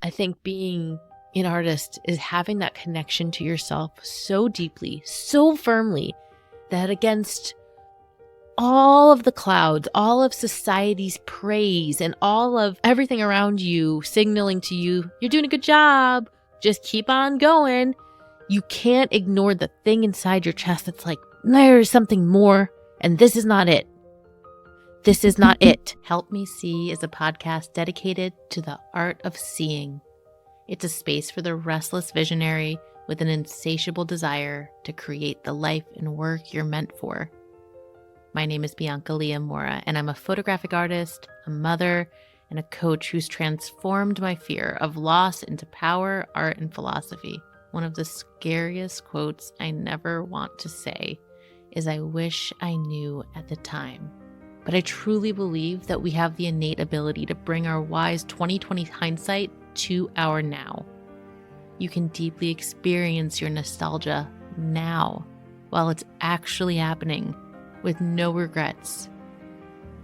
I think being an artist is having that connection to yourself so deeply, so firmly, that against all of the clouds, all of society's praise, and all of everything around you signaling to you, you're doing a good job, just keep on going, you can't ignore the thing inside your chest that's like, there's something more, and this is not it. This is not it. Help Me See is a podcast dedicated to the art of seeing. It's a space for the restless visionary with an insatiable desire to create the life and work you're meant for. My name is Bianca Leah Mora, and I'm a photographic artist, a mother, and a coach who's transformed my fear of loss into power, art, and philosophy. One of the scariest quotes I never want to say is, "I wish I knew at the time." But I truly believe that we have the innate ability to bring our wise 2020 hindsight to our now. You can deeply experience your nostalgia now while it's actually happening with no regrets.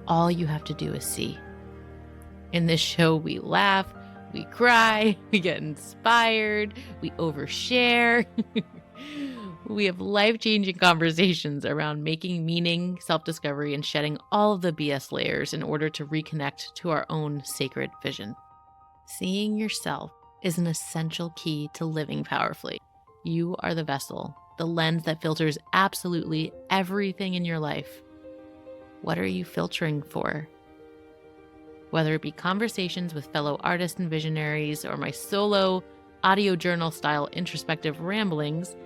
All you have to do is see. In this show, we laugh, we cry, we get inspired, we overshare. We have life-changing conversations around making meaning, self-discovery, and shedding all of the BS layers in order to reconnect to our own sacred vision. Seeing yourself is an essential key to living powerfully. You are the vessel, the lens that filters absolutely everything in your life. What are you filtering for? Whether it be conversations with fellow artists and visionaries or my solo audio journal style introspective ramblings,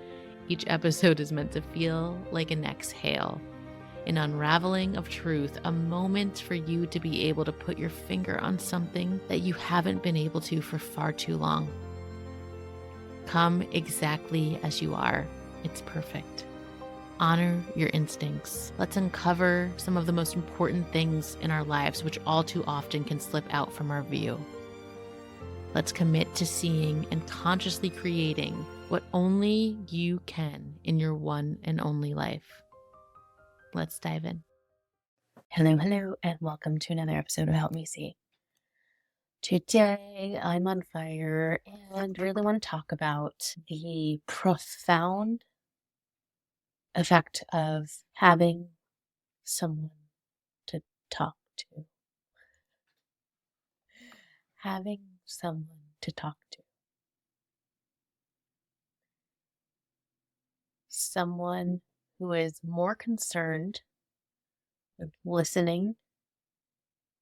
each episode is meant to feel like an exhale, an unraveling of truth, a moment for you to be able to put your finger on something that you haven't been able to for far too long. Come exactly as you are. It's perfect. Honor your instincts. Let's uncover some of the most important things in our lives, which all too often can slip out from our view. Let's commit to seeing and consciously creating what only you can in your one and only life. Let's dive in. Hello, and welcome to another episode of Help Me See. Today, I'm on fire and really want to talk about the profound effect of having someone to talk to. Having someone to talk to. Someone who is more concerned with listening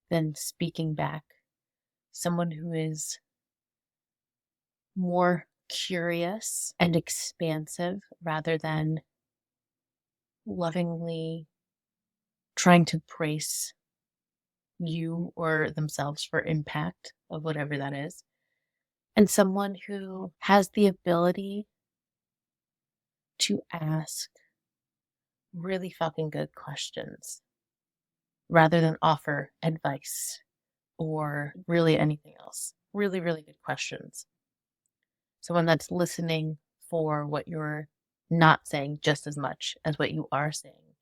than speaking back. Someone who is more curious and expansive rather than lovingly trying to brace you or themselves for impact of whatever that is. And someone who has the ability to ask really fucking good questions rather than offer advice or really anything else. Really, really good questions. Someone that's listening for what you're not saying just as much as what you are saying.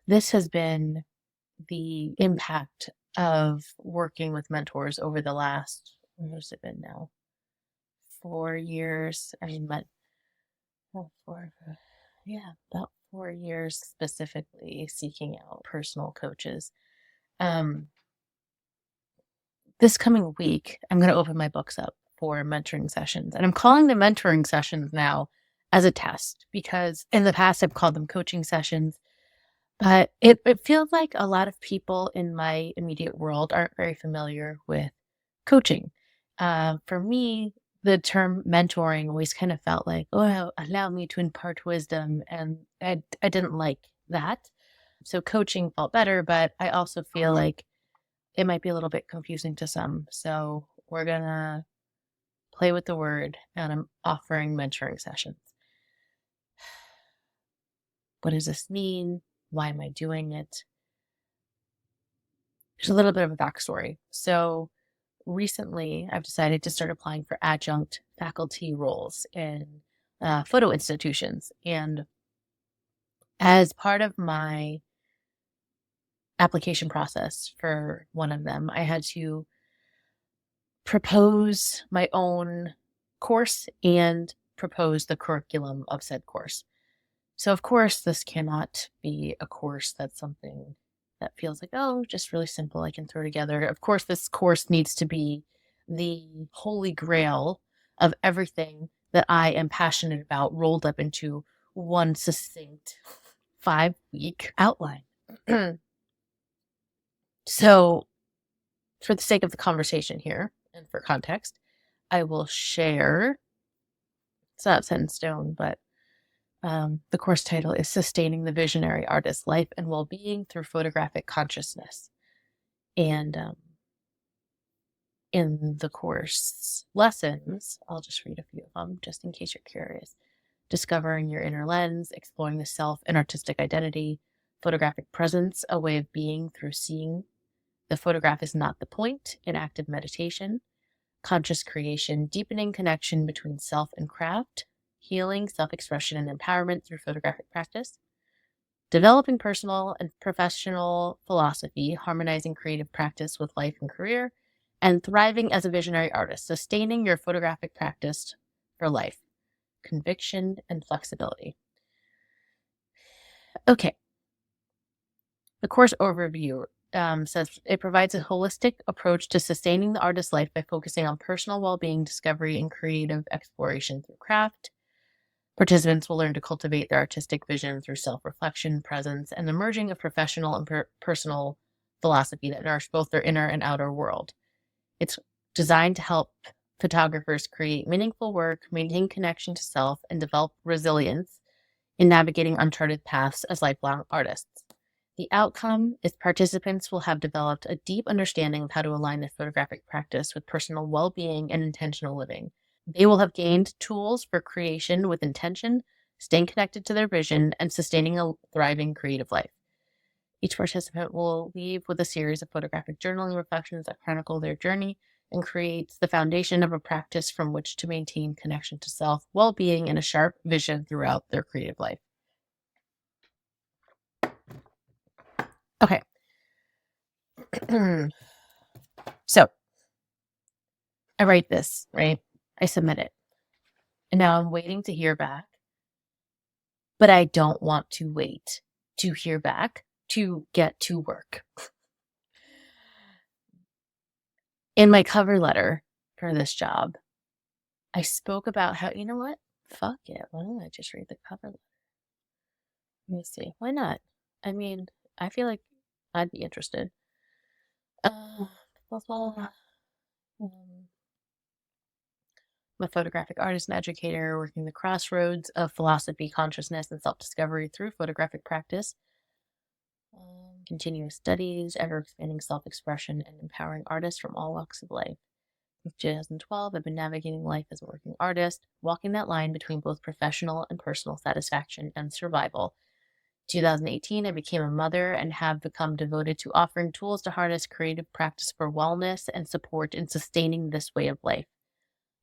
This has been the impact of working with mentors over the last, what has it been now? 4 years. About 4 years specifically seeking out personal coaches. This coming week, I'm going to open my books up for mentoring sessions. And I'm calling them mentoring sessions now as a test because in the past I've called them coaching sessions. But it feels like a lot of people in my immediate world aren't very familiar with coaching. For me, the term mentoring always kind of felt like, oh, allow me to impart wisdom. And I didn't like that. So coaching felt better, but I also feel like it might be a little bit confusing to some. So we're going to play with the word, and I'm offering mentoring sessions. What does this mean? Why am I doing it? There's a little bit of a backstory. So recently, I've decided to start applying for adjunct faculty roles in photo institutions. And as part of my application process for one of them, I had to propose my own course and propose the curriculum of said course. So of course, this cannot be a course that's something that feels like, oh, just really simple, I can throw together. Of course, this course needs to be the holy grail of everything that I am passionate about rolled up into one succinct 5-week outline. So for the sake of the conversation here and for context, I will share, it's not set in stone, but the course title is Sustaining the Visionary Artist's Life and Wellbeing Through Photographic Consciousness. And in the course lessons, I'll just read a few of them just in case you're curious. Discovering your inner lens, exploring the self and artistic identity, photographic presence, a way of being through seeing. The photograph is not the point, in active meditation. Conscious creation, deepening connection between self and craft. Healing, self-expression, and empowerment through photographic practice. Developing personal and professional philosophy, harmonizing creative practice with life and career. And thriving as a visionary artist, sustaining your photographic practice for life. Conviction and flexibility. Okay. The course overview says it provides a holistic approach to sustaining the artist's life by focusing on personal well-being, discovery, and creative exploration through craft. Participants will learn to cultivate their artistic vision through self-reflection, presence, and the merging of professional and personal philosophy that nourish both their inner and outer world. It's designed to help photographers create meaningful work, maintain connection to self, and develop resilience in navigating uncharted paths as lifelong artists. The outcome is participants will have developed a deep understanding of how to align their photographic practice with personal well-being and intentional living. They will have gained tools for creation with intention, staying connected to their vision, and sustaining a thriving creative life. Each participant will leave with a series of photographic journaling reflections that chronicle their journey and creates the foundation of a practice from which to maintain connection to self, well-being, and a sharp vision throughout their creative life. Okay. So I write this, right? I submit it. And now I'm waiting to hear back. But I don't want to wait to hear back to get to work. In my cover letter for this job, I spoke about how, you know what? Fuck it. Why don't I just read the cover letter? Let me see. Why not? I mean, I feel like I'd be interested. I'm a photographic artist and educator working the crossroads of philosophy, consciousness, and self-discovery through photographic practice. Continuous studies, ever-expanding self-expression, and empowering artists from all walks of life. Since 2012, I've been navigating life as a working artist, walking that line between both professional and personal satisfaction and survival. 2018, I became a mother and have become devoted to offering tools to harness creative practice for wellness and support in sustaining this way of life.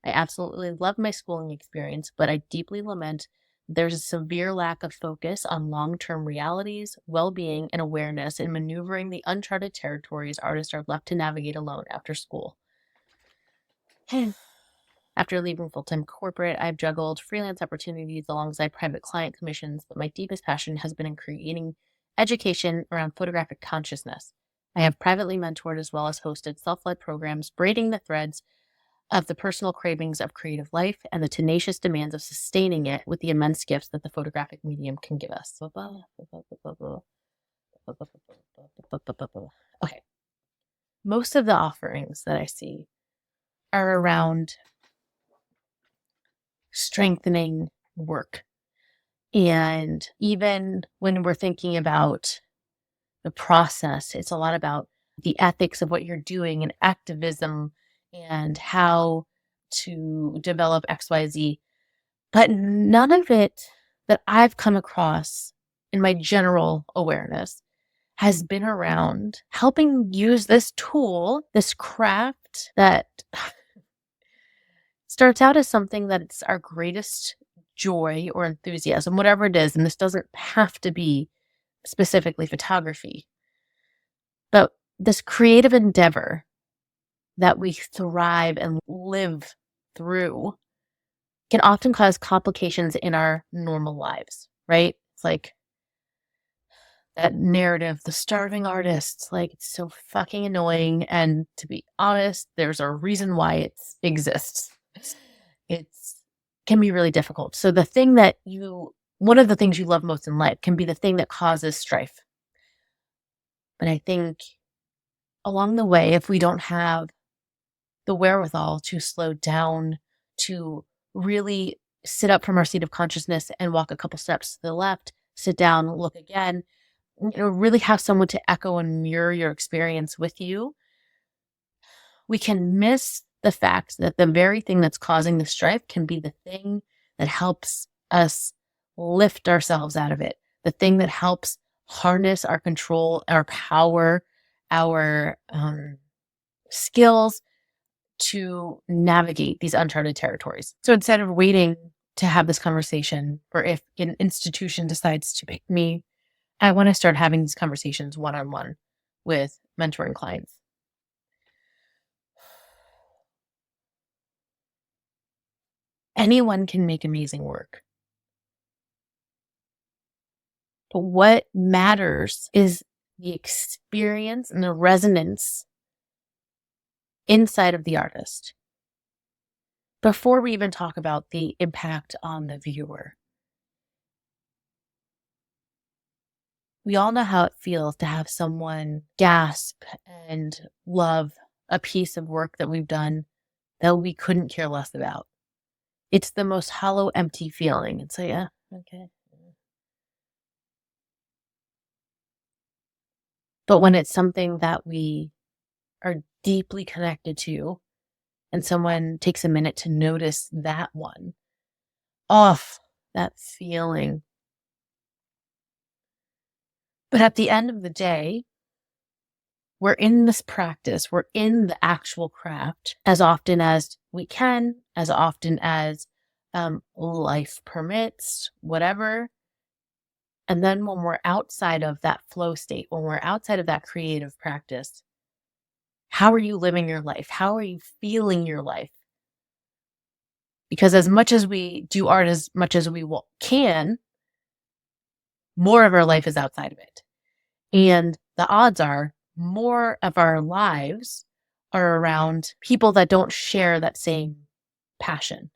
I absolutely love my schooling experience, but I deeply lament there's a severe lack of focus on long-term realities, well-being, and awareness in maneuvering the uncharted territories artists are left to navigate alone after school. After leaving full-time corporate, I've juggled freelance opportunities alongside private client commissions, but my deepest passion has been in creating education around photographic consciousness. I have privately mentored as well as hosted self-led programs, braiding the threads of the personal cravings of creative life and the tenacious demands of sustaining it with the immense gifts that the photographic medium can give us. Okay. Most of the offerings that I see are around strengthening work. And even when we're thinking about the process, it's a lot about the ethics of what you're doing and activism and how to develop XYZ. But none of it that I've come across in my general awareness has been around helping use this tool, this craft that starts out as something that it's our greatest joy or enthusiasm, whatever it is. And this doesn't have to be specifically photography, but this creative endeavor that we thrive and live through can often cause complications in our normal lives, right? It's like that narrative, the starving artist, like it's so fucking annoying. And to be honest, there's a reason why it exists. It's can be really difficult. So one of the things you love most in life can be the thing that causes strife. But I think along the way, if we don't have the wherewithal to slow down, to really sit up from our seat of consciousness and walk a couple steps to the left, sit down, look again, really have someone to echo and mirror your experience with you, we can miss the fact that the very thing that's causing the strife can be the thing that helps us lift ourselves out of it, the thing that helps harness our control, our power, our skills to navigate these uncharted territories. So instead of waiting to have this conversation, or if an institution decides to pick me, I want to start having these conversations one-on-one with mentoring clients. Anyone can make amazing work. But what matters is the experience and the resonance inside of the artist. Before we even talk about the impact on the viewer, we all know how it feels to have someone gasp and love a piece of work that we've done that we couldn't care less about. It's the most hollow, empty feeling. It's like, yeah, okay. But when it's something that we are deeply connected to, and someone takes a minute to notice that one, that feeling. But at the end of the day, we're in this practice, we're in the actual craft as often as we can, as often as life permits, whatever. And then when we're outside of that flow state, when we're outside of that creative practice, how are you living your life? How are you feeling your life? Because as much as we do art, as much as we can, more of our life is outside of it. And the odds are more of our lives are around people that don't share that same passion,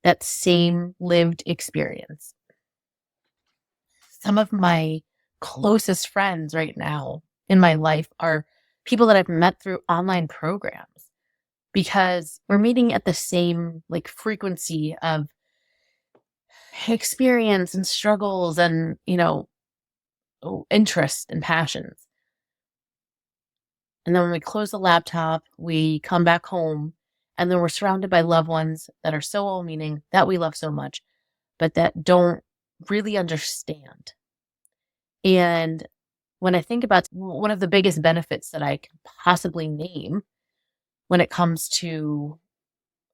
that same lived experience. Some of my closest friends right now in my life are people that I've met through online programs, because we're meeting at the same frequency of experience and struggles and, interests and passions. And then when we close the laptop, we come back home, and then we're surrounded by loved ones that are so well-meaning, that we love so much, but that don't really understand. And when I think about one of the biggest benefits that I can possibly name when it comes to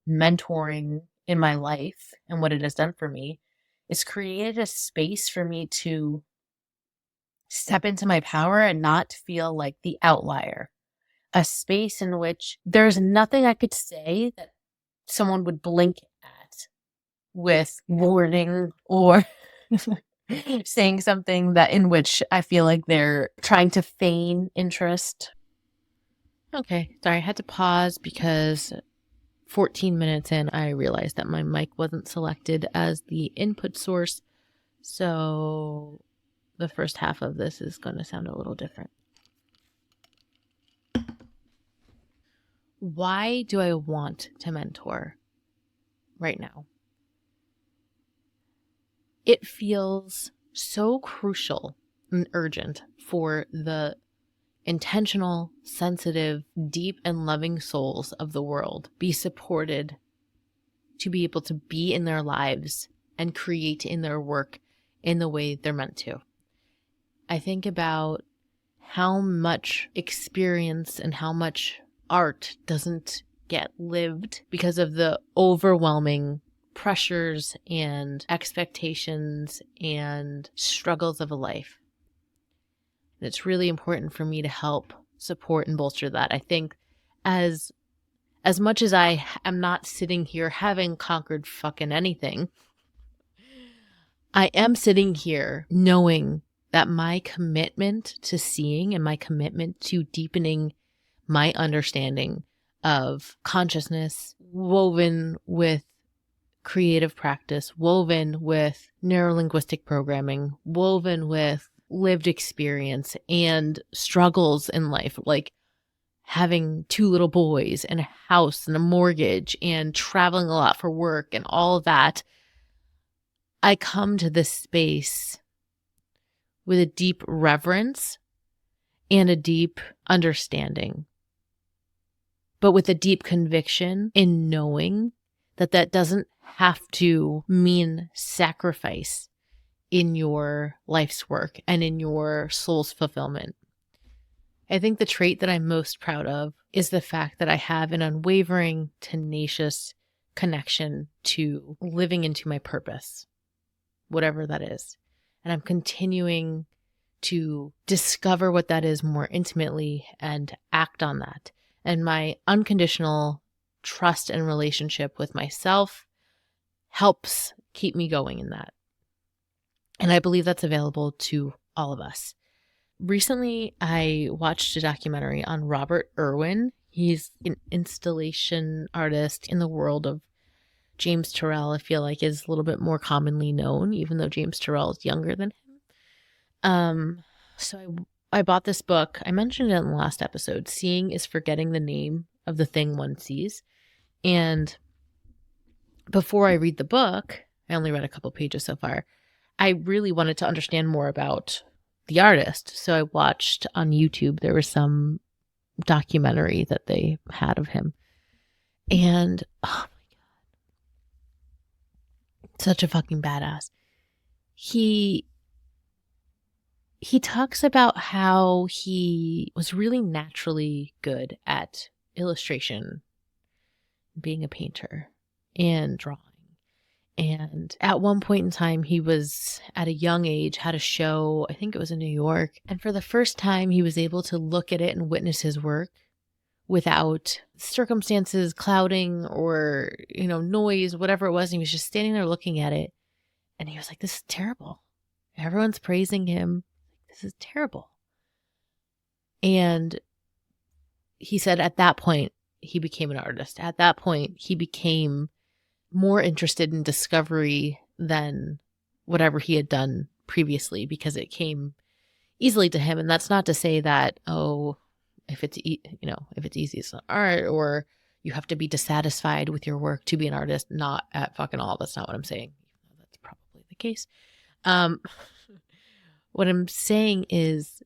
mentoring in my life and what it has done for me, is created a space for me to step into my power and not feel like the outlier. A space in which there's nothing I could say that someone would blink at with warning or saying something that in which I feel like they're trying to feign interest. Okay, sorry, I had to pause because 14 minutes in, I realized that my mic wasn't selected as the input source. So the first half of this is going to sound a little different. Why do I want to mentor right now? It feels so crucial and urgent for the intentional, sensitive, deep, and loving souls of the world be supported to be able to be in their lives and create in their work in the way they're meant to. I think about how much experience and how much art doesn't get lived because of the overwhelming pressures and expectations and struggles of a life. And it's really important for me to help support and bolster that. I think as as much as I am not sitting here having conquered fucking anything, I am sitting here knowing that my commitment to seeing and my commitment to deepening my understanding of consciousness, woven with creative practice, woven with neurolinguistic programming, woven with lived experience and struggles in life, like having 2 little boys and a house and a mortgage and traveling a lot for work and all of that, I come to this space with a deep reverence and a deep understanding, but with a deep conviction in knowing that that doesn't have to mean sacrifice in your life's work and in your soul's fulfillment. I think the trait that I'm most proud of is the fact that I have an unwavering, tenacious connection to living into my purpose, whatever that is. And I'm continuing to discover what that is more intimately and act on that. And my unconditional trust and relationship with myself helps keep me going in that. And I believe that's available to all of us. Recently, I watched a documentary on Robert Irwin. He's an installation artist in the world of James Turrell. I feel like is a little bit more commonly known, even though James Turrell is younger than him. So I bought this book. I mentioned it in the last episode. Seeing is forgetting the name of the thing one sees. And before I read the book, I only read a couple pages so far, I really wanted to understand more about the artist. So I watched on YouTube, there was some documentary that they had of him. And oh my God, such a fucking badass. He talks about how he was really naturally good at illustration, being a painter and drawing. And at one point in time, he was at a young age, had a show, I think it was in New York. And for the first time, he was able to look at it and witness his work without circumstances clouding or, noise, whatever it was. And he was just standing there looking at it. And he was like, this is terrible. Everyone's praising him. This is terrible. And he said at that point, he became an artist. At that point, he became more interested in discovery than whatever he had done previously because it came easily to him. And that's not to say that, if it's easy, it's not art, or you have to be dissatisfied with your work to be an artist. Not at fucking all. That's not what I'm saying. That's probably the case. What I'm saying is,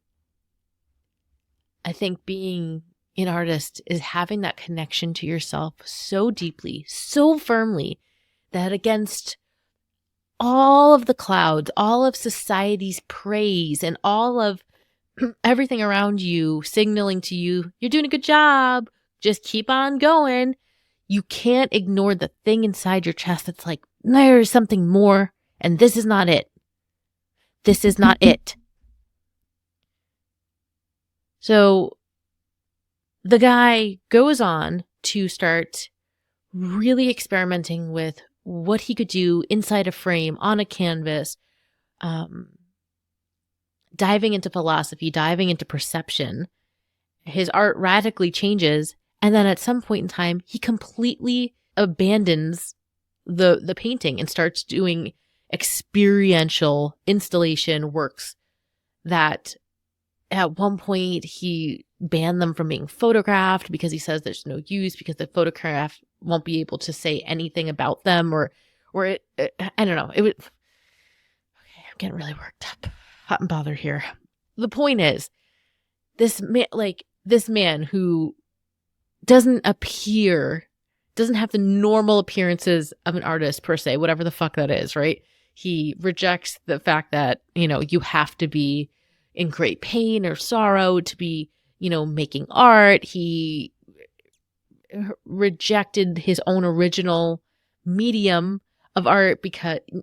I think being an artist is having that connection to yourself so deeply, so firmly, that against all of the clouds, all of society's praise, and all of everything around you signaling to you, you're doing a good job, just keep on going, you can't ignore the thing inside your chest that's like, there's something more, and this is not it. This is not it. So the guy goes on to start really experimenting with what he could do inside a frame, on a canvas, diving into philosophy, diving into perception. His art radically changes. And then at some point in time, he completely abandons the painting and starts doing experiential installation works that at one point he banned them from being photographed because he says there's no use because the photograph won't be able to say anything about them or I don't know. Okay, I'm getting really worked up. Hot and bothered here. The point is, this man who doesn't have the normal appearances of an artist per se, whatever the fuck that is, right? He rejects the fact that, you have to be in great pain or sorrow to be, making art. He rejected his own original medium of art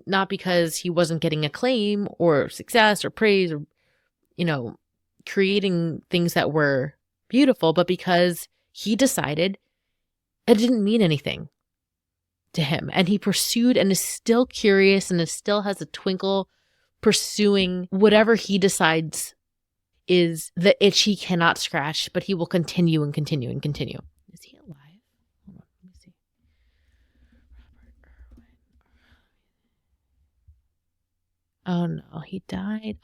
not because he wasn't getting acclaim or success or praise or, creating things that were beautiful, but because he decided It didn't mean anything to him. And he pursued and is still curious and still has a twinkle pursuing whatever he decides is the itch he cannot scratch, but he will continue and continue and continue. Is he alive? Hold on, let me see. Oh no, he died.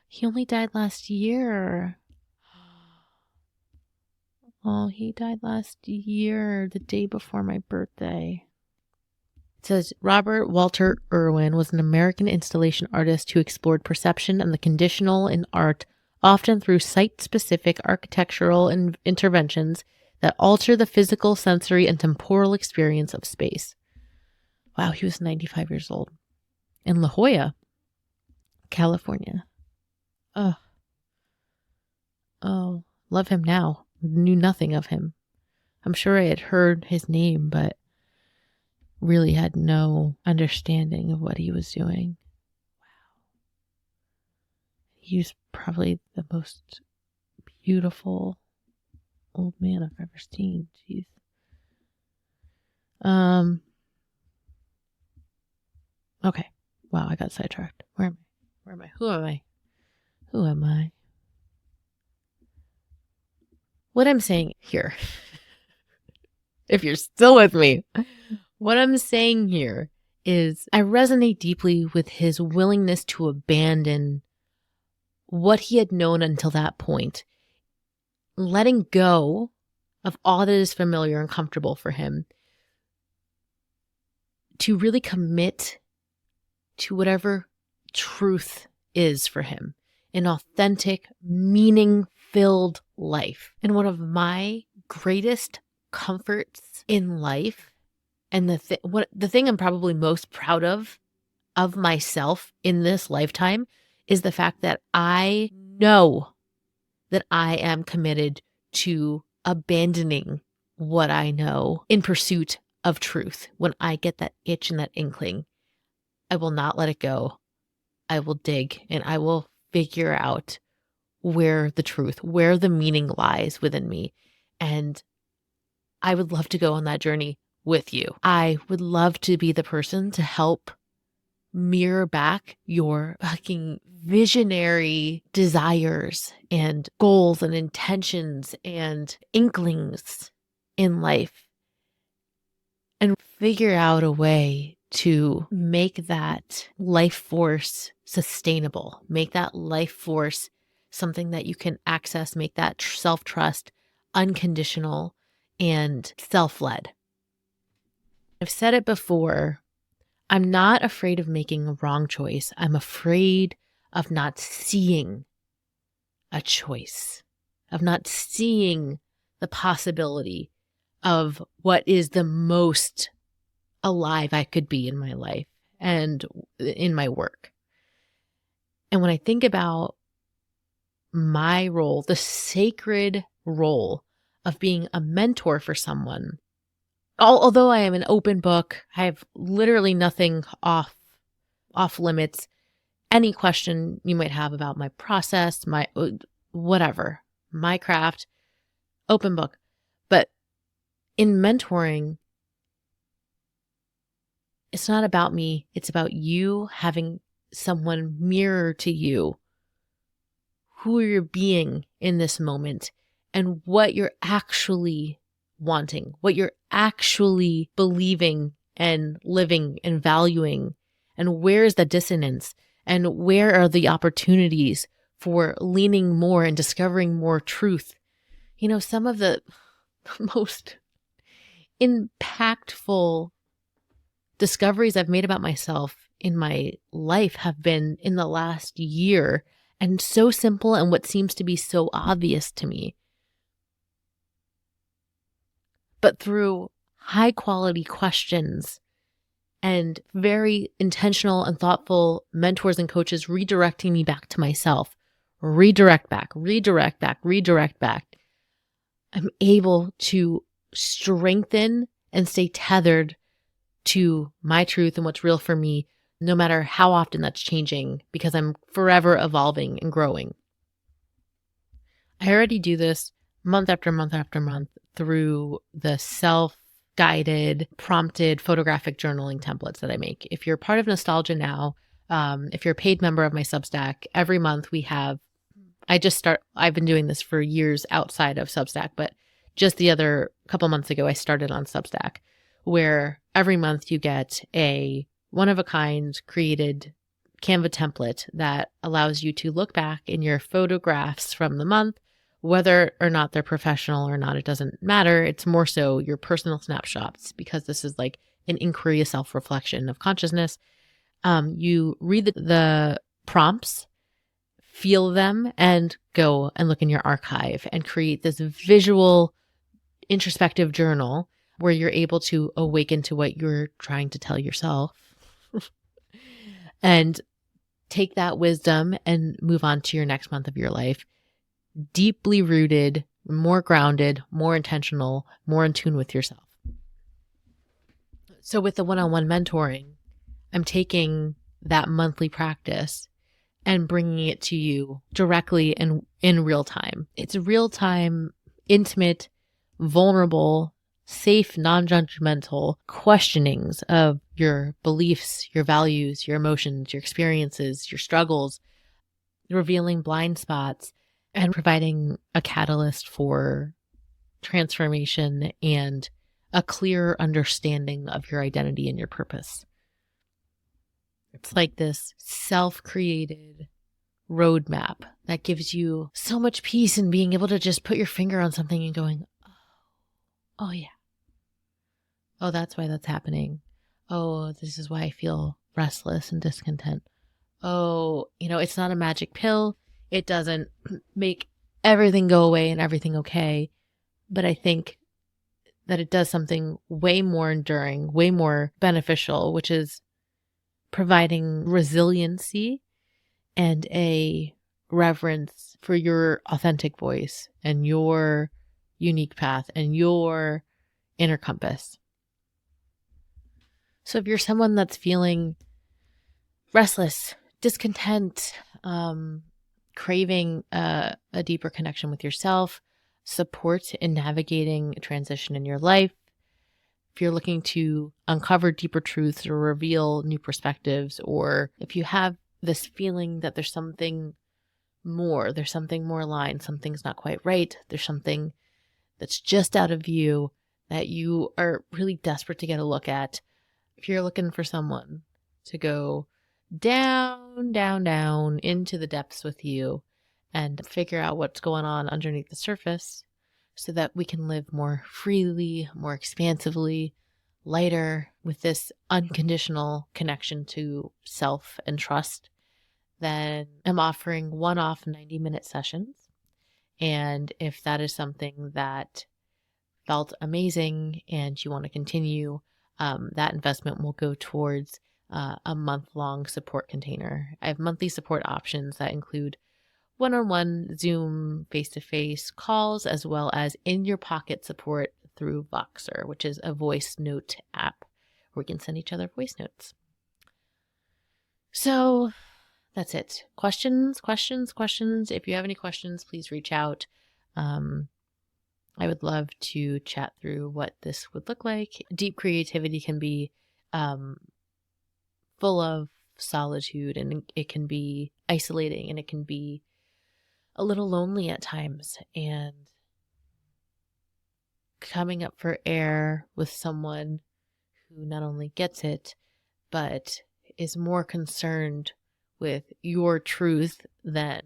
He only died last year. Oh, he died last year, the day before my birthday. It says Robert Walter Irwin was an American installation artist who explored perception and the conditional in art, often through site-specific architectural interventions that alter the physical, sensory, and temporal experience of space. Wow, he was 95 years old. In La Jolla, California. Oh, love him now. Knew nothing of him. I'm sure I had heard his name, but really had no understanding of what he was doing. Wow. He was probably the most beautiful old man I've ever seen. Jeez. Okay. Wow, I got sidetracked. Where am I? Who am I? What I'm saying here, if you're still with me, what I'm saying here is I resonate deeply with his willingness to abandon what he had known until that point, letting go of all that is familiar and comfortable for him, to really commit to whatever truth is for him, an authentic, meaning-filled life. And one of my greatest comforts in life, and the thing I'm probably most proud of myself in this lifetime, is the fact that I know that I am committed to abandoning what I know in pursuit of truth. When I get that itch and that inkling, I will not let it go. I will dig and I will figure out where the truth, where the meaning lies within me. And I would love to go on that journey with you. I would love to be the person to help mirror back your fucking visionary desires and goals and intentions and inklings in life and figure out a way to make that life force sustainable, make that life force something that you can access, make that self-trust unconditional and self-led. I've said it before, I'm not afraid of making a wrong choice. I'm afraid of not seeing a choice, of not seeing the possibility of what is the most alive I could be in my life and in my work. And when I think about my role, the sacred role of being a mentor for someone, although I am an open book, I have literally nothing off limits. Any question you might have about my process, my whatever, my craft, open book. But in mentoring, it's not about me. It's about you having someone mirror to you who you're being in this moment and what you're actually wanting, what you're actually believing and living and valuing, and where is the dissonance and where are the opportunities for leaning more and discovering more truth. You know, some of the most impactful discoveries I've made about myself in my life have been in the last year, and so simple and what seems to be so obvious to me. But through high quality questions and very intentional and thoughtful mentors and coaches redirecting me back to myself, redirect back, I'm able to strengthen and stay tethered to my truth and what's real for me, no matter how often that's changing, because I'm forever evolving and growing. I already do this month after month after month through the guided, prompted photographic journaling templates that I make. If you're part of Nostalgia Now, if you're a paid member of my Substack, every month we have, I've been doing this for years outside of Substack, but just the other couple months ago, I started on Substack, where every month you get a one-of-a-kind created Canva template that allows you to look back in your photographs from the month, whether or not they're professional or not, it doesn't matter. It's more so your personal snapshots, because this is like an inquiry, a self-reflection of consciousness. You read the prompts, feel them, and go and look in your archive and create this visual introspective journal where you're able to awaken to what you're trying to tell yourself and take that wisdom and move on to your next month of your life, deeply rooted, more grounded, more intentional, more in tune with yourself. So with the one-on-one mentoring, I'm taking that monthly practice and bringing it to you directly and in real time. It's real time, intimate, vulnerable, safe, non-judgmental questionings of your beliefs, your values, your emotions, your experiences, your struggles, revealing blind spots, and providing a catalyst for transformation and a clear understanding of your identity and your purpose. It's like this self-created roadmap that gives you so much peace in being able to just put your finger on something and going, oh yeah. Oh, that's why that's happening. Oh, this is why I feel restless and discontent. Oh, it's not a magic pill. It doesn't make everything go away and everything okay. But I think that it does something way more enduring, way more beneficial, which is providing resiliency and a reverence for your authentic voice and your unique path and your inner compass. So if you're someone that's feeling restless, discontent, craving a deeper connection with yourself, support in navigating a transition in your life, if you're looking to uncover deeper truths or reveal new perspectives, or if you have this feeling that there's something more aligned, something's not quite right, there's something that's just out of view that you are really desperate to get a look at, if you're looking for someone to go down, down, down into the depths with you and figure out what's going on underneath the surface so that we can live more freely, more expansively, lighter, with this unconditional connection to self and trust, then I'm offering one-off 90-minute sessions. And if that is something that felt amazing and you want to continue, that investment will go towards a month-long support container. I have monthly support options that include one-on-one Zoom face-to-face calls, as well as in-your-pocket support through Voxer, which is a voice note app where we can send each other voice notes. So that's it. Questions. If you have any questions, please reach out. I would love to chat through what this would look like. Deep creativity can be full of solitude, and it can be isolating, and it can be a little lonely at times. And coming up for air with someone who not only gets it, but is more concerned with your truth than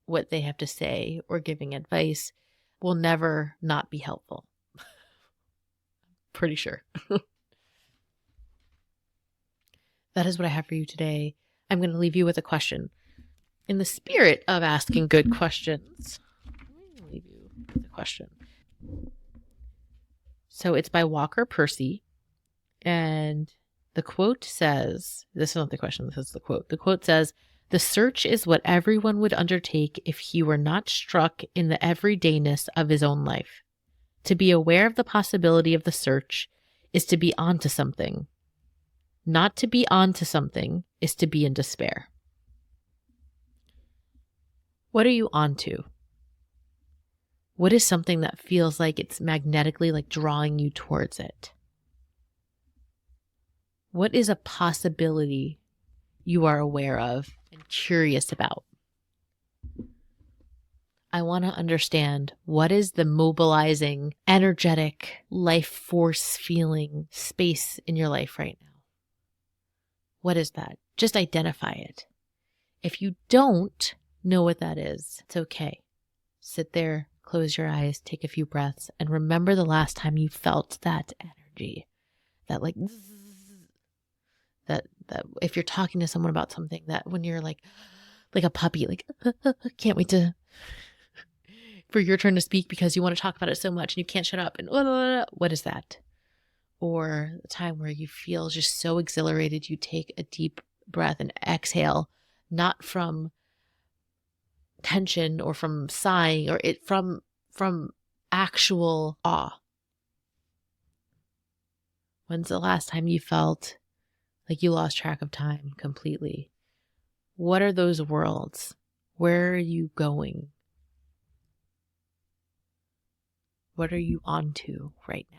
what they have to say or giving advice will never not be helpful. Pretty sure. That is what I have for you today. I'm going to leave you with a question. In the spirit of asking good questions, I'm going to leave you with a question. So it's by Walker Percy. And the quote says, this is not the question, this is the quote. The quote says, "The search is what everyone would undertake if he were not struck in the everydayness of his own life. To be aware of the possibility of the search is to be onto something. Not to be onto something is to be in despair." What are you onto? What is something that feels like it's magnetically like drawing you towards it? What is a possibility you are aware of and curious about? I want to understand, what is the mobilizing, energetic, life force feeling space in your life right now? What is that? Just identify it. If you don't know what that is, it's okay. Sit there, close your eyes, take a few breaths, and remember the last time you felt that energy, that like zzz, that if you're talking to someone about something, that when you're like a puppy, like can't wait for your turn to speak because you want to talk about it so much and you can't shut up, and what is that? Or the time where you feel just so exhilarated, you take a deep breath and exhale, not from tension or from sighing or from actual awe. When's the last time you felt like you lost track of time completely? What are those worlds? Where are you going? What are you onto right now?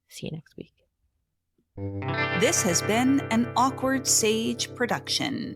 See you next week. This has been an Awkward Sage production.